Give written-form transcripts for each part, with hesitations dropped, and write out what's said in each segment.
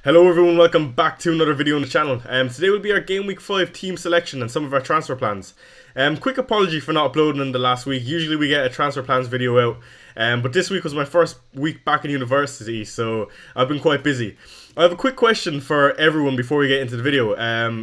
Hello everyone, welcome back to another video on the channel. Today will be our Game Week 5 team selection and some of our transfer plans. Quick apology for not uploading in the last week. Usually we get a transfer plans video out, but this week was my first week back in university, so I've been quite busy. I have a quick question for everyone before we get into the video.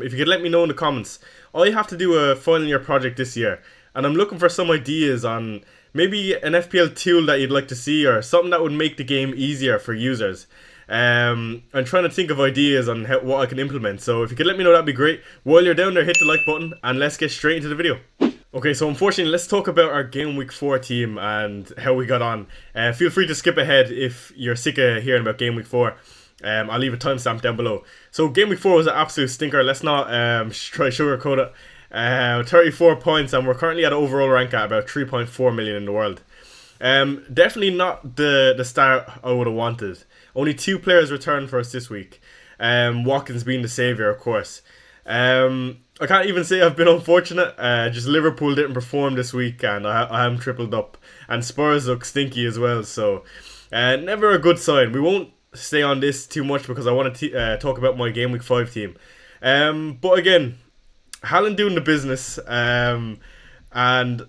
If you could let me know in the comments. I have to do a final year project this year, and I'm looking for some ideas on maybe an FPL tool that you'd like to see or something that would make the game easier for users. I'm trying to think of ideas on what I can implement, so if you could let me know, that'd be great. While you're down there, hit the like button and let's get straight into the video. Okay, so unfortunately, let's talk about our Game Week 4 team and how we got on. Feel free to skip ahead if you're sick of hearing about Game Week 4. I'll leave a timestamp down below. So Game Week 4 was an absolute stinker. Let's not try to sugarcoat it. 34 points, and we're currently at an overall rank at about 3.4 million in the world. Definitely not the start I would have wanted. Only 2 players returned for us this week. Watkins being the saviour, of course. I can't even say I've been unfortunate. Just Liverpool didn't perform this week, and I am tripled up. And Spurs look stinky as well, so never a good sign. We won't stay on this too much because I want to talk about my Game Week 5 team. But again, Haaland doing the business. And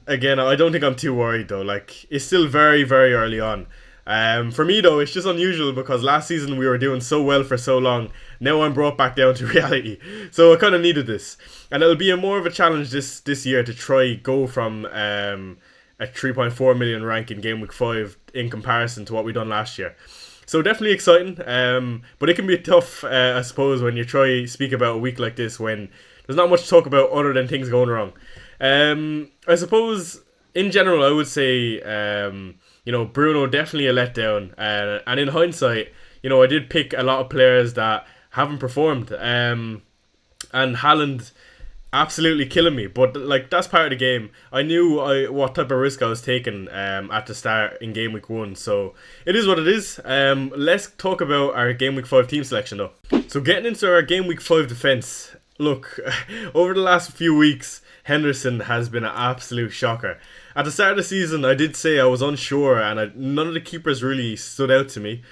again, I don't think I'm too worried though. Like, it's still very, very early on. For me though, it's just unusual because last season we were doing so well for so long. Now I'm brought back down to reality, so I kind of needed this, and it'll be more of a challenge this year to try go from a 3.4 million rank in Game Week 5 in comparison to what we done last year. So definitely exciting, but it can be tough, I suppose, when you try speak about a week like this when there's not much to talk about other than things going wrong. I suppose in general I would say Bruno definitely a letdown, and in hindsight, I did pick a lot of players that haven't performed, and Haaland absolutely killing me, but like, that's part of the game. I knew what type of risk I was taking at the start in Game Week 1, so it is what it is. Let's talk about our Game Week 5 team selection though. So getting into our Game Week 5 defence, look, over the last few weeks, Henderson has been an absolute shocker. At the start of the season, I did say I was unsure, and none of the keepers really stood out to me.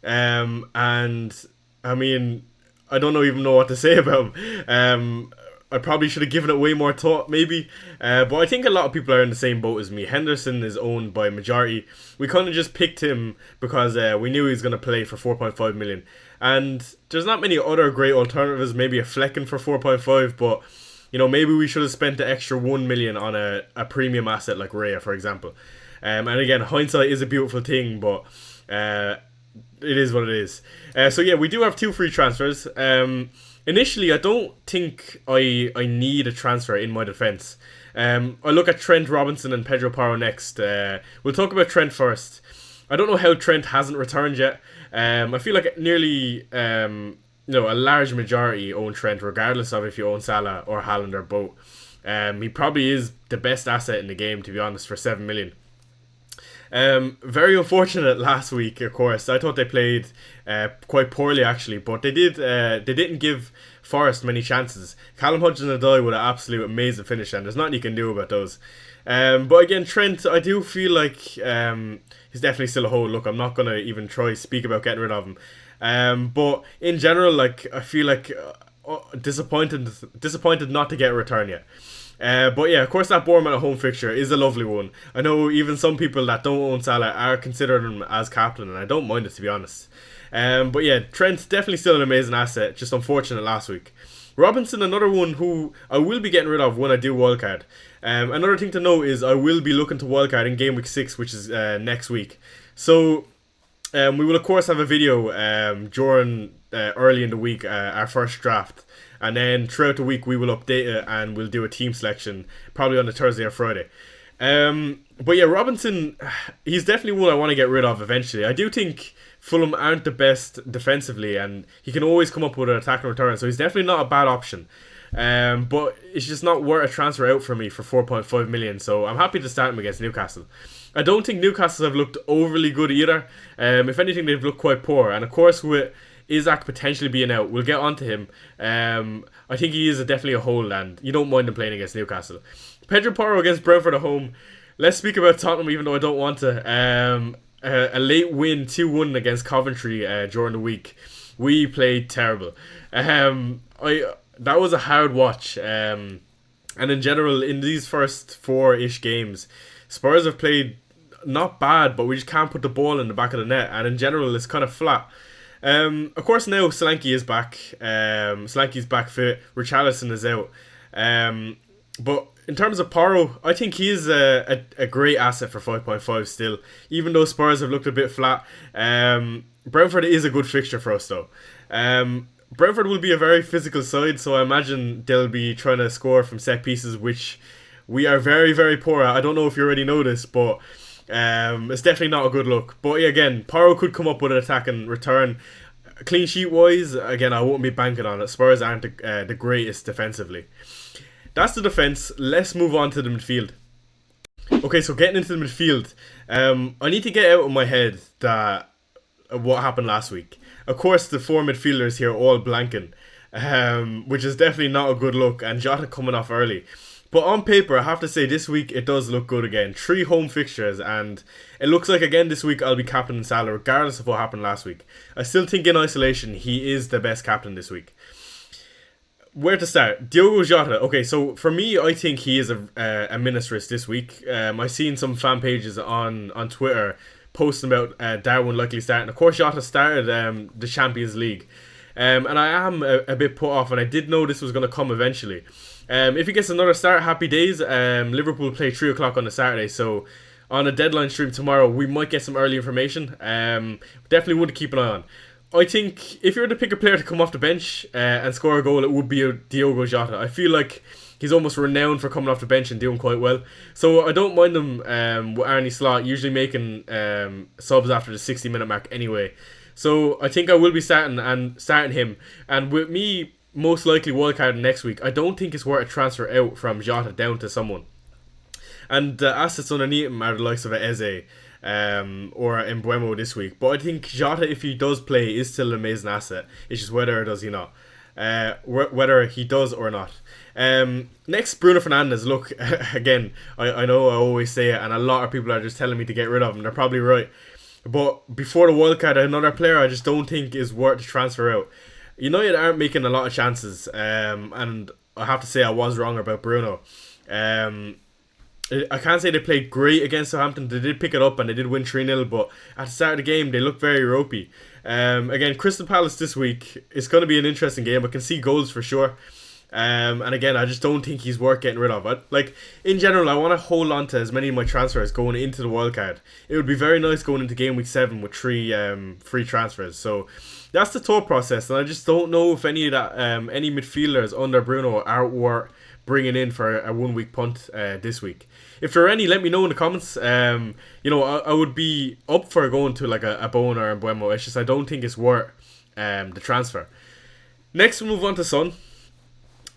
And I mean, I don't even know what to say about him. I probably should have given it way more thought, maybe. But I think a lot of people are in the same boat as me. Henderson is owned by a majority. We kind of just picked him because we knew he was going to play for 4.5 million. And there's not many other great alternatives. Maybe a Flecken for 4.5, but maybe we should have spent the extra 1 million on a premium asset like Raya, for example. And again, hindsight is a beautiful thing, but it is what it is. So yeah, we do have 2 free transfers. Initially, I don't think I need a transfer in my defence. I look at Trent, Robinson and Pedro Porro next. We'll talk about Trent first. I don't know how Trent hasn't returned yet. I feel like nearly a large majority own Trent, regardless of if you own Salah or Haaland or both. He probably is the best asset in the game, to be honest, for 7 million. Very unfortunate last week, of course. I thought they played quite poorly actually, but they didn't give Forest many chances. Callum Hudson-Odoi with an absolute amazing finish, and there's nothing you can do about those. But again, Trent, I do feel like he's definitely still a hole. Look, I'm not going to even try to speak about getting rid of him. But in general, like, I feel like disappointed not to get a return yet. But yeah, of course that Bournemouth at home fixture is a lovely one. I know even some people that don't own Salah are considering him as captain, and I don't mind it, to be honest. But yeah, Trent's definitely still an amazing asset, just unfortunate last week. Robinson, another one who I will be getting rid of when I do wildcard. Another thing to note is I will be looking to wildcard in Game Week 6, which is next week. So we will of course have a video during early in the week, our first draft. And then throughout the week we will update it and we'll do a team selection probably on the Thursday or Friday. But yeah, Robinson, he's definitely one I want to get rid of eventually. I do think Fulham aren't the best defensively, and he can always come up with an attack and return, so he's definitely not a bad option. But it's just not worth a transfer out for me for 4.5 million, so I'm happy to start him against Newcastle. I don't think Newcastle have looked overly good either. If anything, they've looked quite poor, and of course with Isaac potentially being out, we'll get onto him. I think he is definitely a hold, and you don't mind him playing against Newcastle. Pedro Porro against Brentford at home. Let's speak about Tottenham, even though I don't want to. A late win, 2-1 against Coventry during the week. we played terrible. That was a hard watch. And in general, in these first four-ish games, Spurs have played not bad, but we just can't put the ball in the back of the net. And in general, it's kind of flat. Of course, now Solanke is back. Solanke's back fit. Richarlison is out. But in terms of Porro, I think he is a great asset for 5.5 still. Even though Spurs have looked a bit flat. Brentford is a good fixture for us, though. Brentford will be a very physical side, so I imagine they'll be trying to score from set pieces, which we are very, very poor at. I don't know if you already know this, but it's definitely not a good look. But yeah, again, Porro could come up with an attack and return. Clean sheet wise, again, I won't be banking on it. Spurs aren't the greatest defensively. That's the defence. Let's move on to the midfield. Okay, so getting into the midfield, I need to get out of my head that what happened last week. Of course, the four midfielders here all blanking, which is definitely not a good look, and Jota coming off early. But on paper, I have to say this week it does look good again. 3 home fixtures, and it looks like again this week I'll be captaining Salah regardless of what happened last week. I still think in isolation he is the best captain this week. Where to start? Diogo Jota. Okay, so for me, I think he is a ministress this week. I've seen some fan pages on Twitter posting about Darwin likely starting. Of course, Jota started the Champions League. And I am a bit put off, and I did know this was going to come eventually. If he gets another start, happy days. Liverpool play 3 o'clock on a Saturday, so on a deadline stream tomorrow, we might get some early information. Definitely would keep an eye on. I think if you were to pick a player to come off the bench and score a goal, it would be Diogo Jota. I feel like he's almost renowned for coming off the bench and doing quite well. So I don't mind him with Arne Slot, usually making subs after the 60-minute mark anyway. So I think I will be starting him. And with me most likely wildcard next week, I don't think it's worth a transfer out from Jota down to someone. And the assets underneath him are the likes of Eze or Mbeumo this week. But I think Jota, if he does play, is still an amazing asset. It's just whether or does he not. Whether he does or not. Next, Bruno Fernandes. Look, again, I know I always say it, and a lot of people are just telling me to get rid of him. They're probably right. But before the wildcard, another player I just don't think is worth to transfer out. United aren't making a lot of chances, and I have to say I was wrong about Bruno. I can't say they played great against Southampton. They did pick it up and they did win 3-0, but at the start of the game they looked very ropey. Again, Crystal Palace this week, it's going to be an interesting game. I can see goals for sure. And again, I just don't think he's worth getting rid of. In general, I want to hold on to as many of my transfers going into the wildcard. It would be very nice going into game week 7 with 3 free transfers. So that's the thought process, and I just don't know if any midfielders under Bruno are worth bringing in for a 1 week punt this week. If there are any, let me know in the comments. I would be up for going to like a Bowen or a Mbeumo. It's just I don't think it's worth the transfer. Next, we'll move on to Son.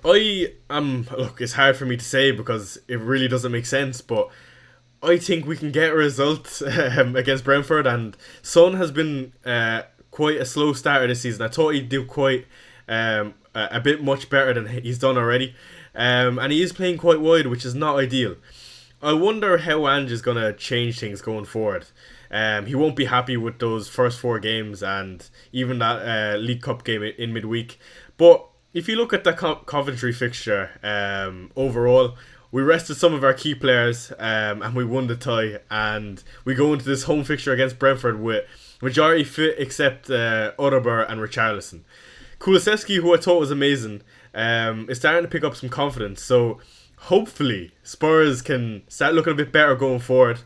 It's hard for me to say because it really doesn't make sense, but I think we can get a result against Brentford, and Son has been quite a slow starter this season. I thought he'd do quite a bit much better than he's done already, and he is playing quite wide, which is not ideal. I wonder how Ange is going to change things going forward. He won't be happy with those first 4 games and even that League Cup game in midweek, but if you look at the Coventry fixture, overall, we rested some of our key players and we won the tie, and we go into this home fixture against Brentford with majority fit except Odegaard and Richarlison. Kulusevski, who I thought was amazing, is starting to pick up some confidence, so hopefully Spurs can start looking a bit better going forward.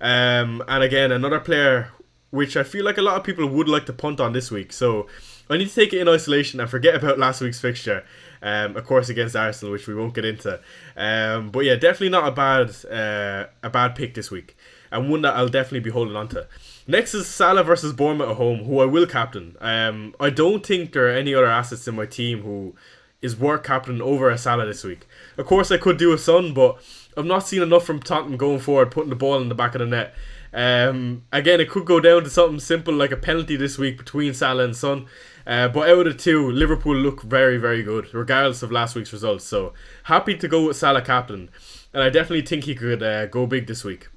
And again, another player which I feel like a lot of people would like to punt on this week, so I need to take it in isolation and forget about last week's fixture, of course against Arsenal, which we won't get into. But yeah, definitely not a bad pick this week, and one that I'll definitely be holding on to. Next is Salah versus Bournemouth at home, who I will captain. I don't think there are any other assets in my team who is worth captain over a Salah this week. Of course, I could do a Son, but I've not seen enough from Tottenham going forward, putting the ball in the back of the net. Again, it could go down to something simple like a penalty this week between Salah and Son. But out of the two, Liverpool look very, very good, regardless of last week's results. So, happy to go with Salah captain. And I definitely think he could go big this week.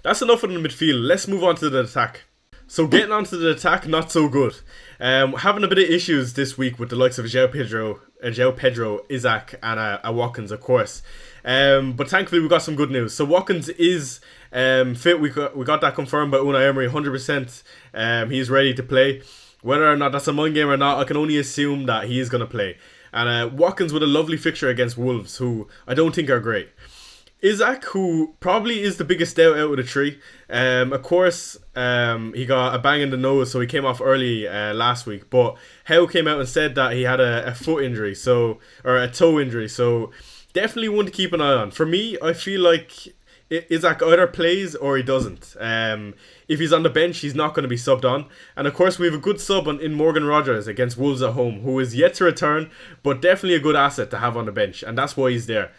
That's enough on the midfield. Let's move on to the attack. So getting onto the attack, not so good. Having a bit of issues this week with the likes of João Pedro, Isaac, and Watkins, of course. But thankfully we got some good news. So Watkins is fit. We got that confirmed by Unai Emery, 100%. He's ready to play. Whether or not that's a mind game or not, I can only assume that he is going to play. And Watkins with a lovely fixture against Wolves, who I don't think are great. Isaac, who probably is the biggest doubt out of the three. Of course, he got a bang in the nose, so he came off early last week. But Howe came out and said that he had a foot injury, or a toe injury. So definitely one to keep an eye on. For me, I feel like Isaac either plays or he doesn't. If he's on the bench, he's not going to be subbed on. And of course, we have a good sub in Morgan Rogers against Wolves at home, who is yet to return, but definitely a good asset to have on the bench, and that's why he's there.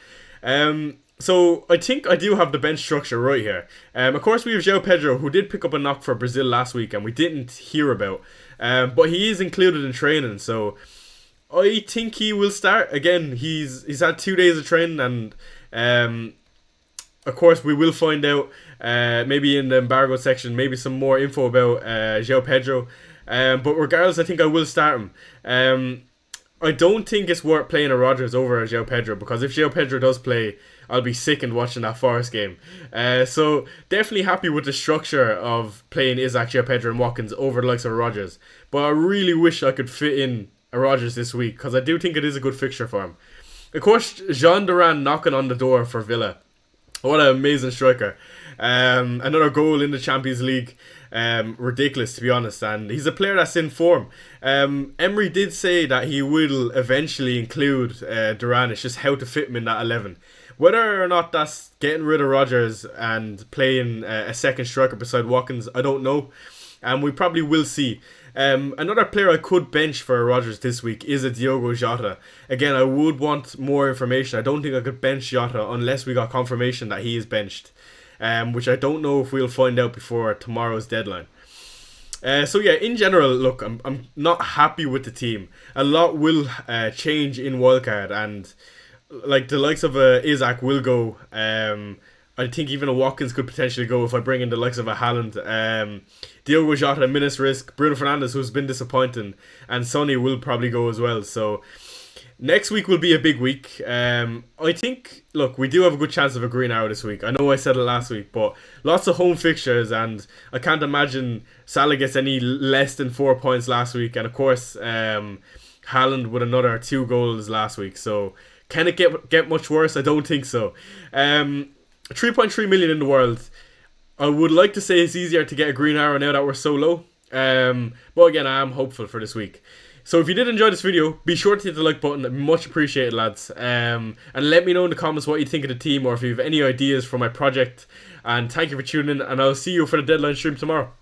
So I think I do have the bench structure right here. Of course, we have João Pedro, who did pick up a knock for Brazil last week, and we didn't hear about. But he is included in training, so I think he will start. Again, he's had 2 days of training, and of course, we will find out maybe in the embargo section, maybe some more info about João Pedro. But regardless, I think I will start him. I don't think it's worth playing a Rodgers over a João Pedro, because if João Pedro does play, I'll be sickened watching that Forest game. So definitely happy with the structure of playing Isaac, João Pedro and Watkins over the likes of Rodgers. But I really wish I could fit in a Rodgers this week, because I do think it is a good fixture for him. Of course, Jean Duran knocking on the door for Villa. What an amazing striker. Another goal in the Champions League. Ridiculous, to be honest. And he's a player that's in form. Emery did say that he will eventually include Duran. It's just how to fit him in that 11. Whether or not that's getting rid of Rodgers and playing a second striker beside Watkins, I don't know. And we probably will see. Another player I could bench for Rodgers this week is a Diogo Jota. Again, I would want more information. I don't think I could bench Jota unless we got confirmation that he is benched, which I don't know if we'll find out before tomorrow's deadline. So yeah, in general, look, I'm not happy with the team. A lot will change in wildcard, and like the likes of Isaac will go. I think even a Watkins could potentially go if I bring in the likes of a Haaland. Diogo Jota, minutes risk. Bruno Fernandes, who's been disappointing. And Sonny will probably go as well. So next week will be a big week. I think, look, we do have a good chance of a green arrow this week. I know I said it last week, but lots of home fixtures, and I can't imagine Salah gets any less than 4 points last week. And of course, Haaland with another 2 goals last week. So can it get much worse? I don't think so. 3.3 million in the world. I would like to say it's easier to get a green arrow now that we're so low. But again, I am hopeful for this week. So if you did enjoy this video, be sure to hit the like button. Much appreciated, lads. And let me know in the comments what you think of the team, or if you have any ideas for my project. And thank you for tuning in, and I'll see you for the deadline stream tomorrow.